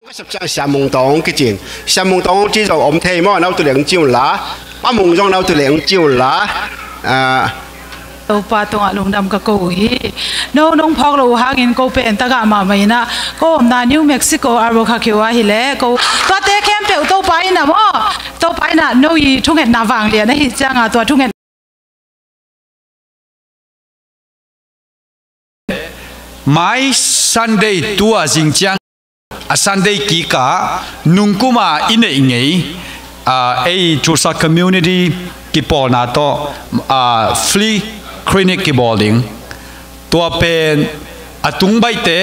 十张厦门党嘅錢，厦門黨知道我們睇麼？攞到兩招啦，把夢中攞到兩招啦，Tàu pa tung alung dam ka ko hi no nong phok lo hangin ko pen ta ga ma mai na ko na New Mexico aro kha khiwa hi le ko to te kem pe to pa ina mo to pa ina no yi thung het na wang le na hi changa to thung het mai Sunday tua Xinjiang a Sunday ki ka nungkuma ine ngei a chusa community ki po na to free clinic ki bowling tua pen atung bai te